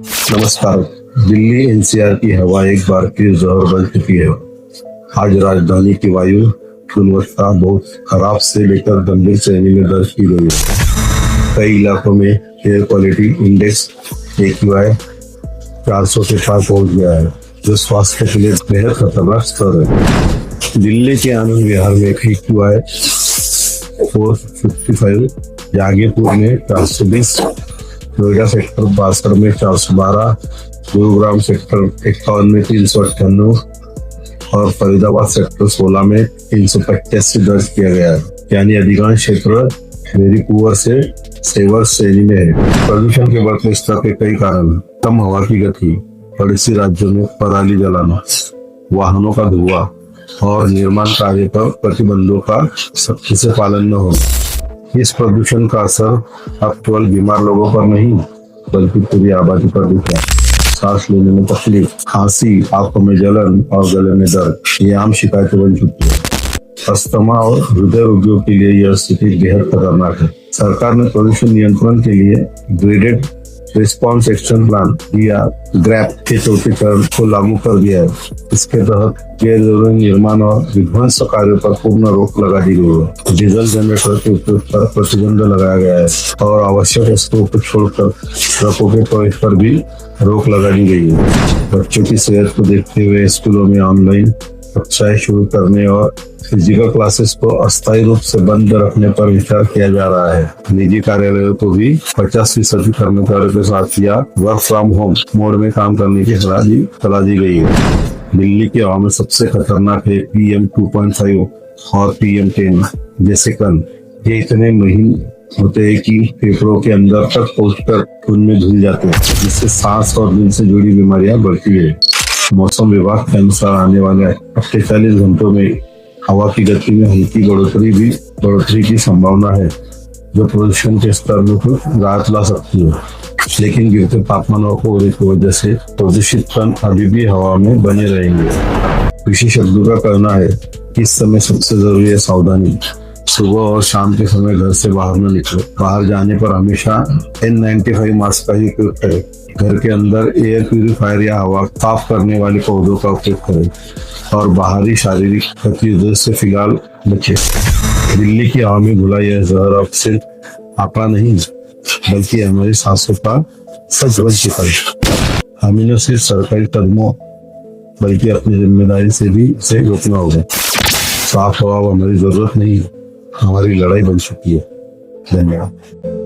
नमस्कार। दिल्ली एनसीआर की हवा एक बार फिर जहर बन चुकी है। आज राजधानी की वायु गुणवत्ता बहुत खराब से लेकर गंभीर श्रेणी में दर्ज की गई है। कई इलाकों में एयर क्वालिटी इंडेक्स AQI 400 के पार पहुंच गया है, जो स्वास्थ्य के लिए बेहद खतरनाक स्तर है। दिल्ली के आनंद विहार में AQI 455, जहांगीरपुर में 420, नोएडा सेक्टर 62 में 412, गुरुग्राम सेक्टर 51 में 398 और फरीदाबाद सेक्टर 16 में 385 दर्ज किया गया है। यानी अधिकांश क्षेत्र वेरी पुअर से सेवर श्रेणी में है। प्रदूषण के बढ़ते स्तर के कई कारण: कम हवा की गति, पड़ोसी राज्यों में पराली जलाना, वाहनों का धुआं और निर्माण कार्य पर प्रतिबंधों का सख्ती से पालन न होना। इस प्रदूषण का असर अब केवल बीमार लोगों पर नहीं, बल्कि पूरी आबादी पर दिख रहा है। सांस लेने में तकलीफ, खांसी, आंखों में जलन और गले में दर्द, ये आम शिकायतें बन चुकी है। अस्थमा और हृदय रोगियों के लिए यह स्थिति बेहद खतरनाक है। सरकार ने प्रदूषण नियंत्रण के लिए ग्रेडेड रिस्पॉन्स एक्शन प्लान या ग्रैप के चौथे चरण को लागू कर दिया है। इसके तहत गैर जरूरी निर्माण और विध्वंस कार्यों पर पूर्ण रोक लगा दी गई है। डीजल जनरेटर के उपयोग पर प्रतिबंध लगाया गया है और आवश्यक वस्तुओं को छोड़कर ट्रकों के प्रवेश पर भी रोक लगा दी गई है। बच्चों की सेहत को देखते हुए स्कूलों में ऑनलाइन कक्षाएं शुरू करने और फिजिकल क्लासेस को अस्थायी रूप से बंद रखने पर विचार किया जा रहा है। निजी कार्यालयों को भी 50% कर्मचारियों के साथ या वर्क फ्रॉम होम मोड में काम करने की सलाह दी गई है। दिल्ली की हवा में सबसे खतरनाक है PM 2.5 और PM 10 जैसे कण। ये इतने महीन होते हैं कि फेफड़ों के अंदर तक पहुंचकर उनमें घुल जाते हैं, जिससे सांस और दिल से जुड़ी बीमारियां बढ़ती है। मौसम विभाग के अनुसार आने वाले 48 घंटों में हवा की गति में हल्की बढ़ोतरी की संभावना है, जो प्रदूषण के स्तर में कुछ राहत ला सकती है। लेकिन गिरते तापमान और कोहरे की वजह से प्रदूषित कण अभी भी हवा में बने रहेंगे। विशेषज्ञों का कहना है कि इस समय सबसे जरूरी है सावधानी। सुबह और शाम के समय घर से बाहर न निकलो। बाहर जाने पर हमेशा N95 मास्क का ही उपयोग करें। घर के अंदर एयर प्यूरिफायर या हवा साफ करने वाले पौधों का उपयोग करें और बाहरी शारीरिक गतिविधियों से फिलहाल बचें। दिल्ली की हवा में घुला यह जहर अब सिर्फ आंकड़ा नहीं, बल्कि हमारी सांसों का सच बन चुका है। हमें न सिर्फ सरकारी कदमों बल्कि अपनी जिम्मेदारी से भी इसे रोकना होगा। साफ हवा हमारी जरूरत नहीं, हमारी लड़ाई बन चुकी है। धन्यवाद।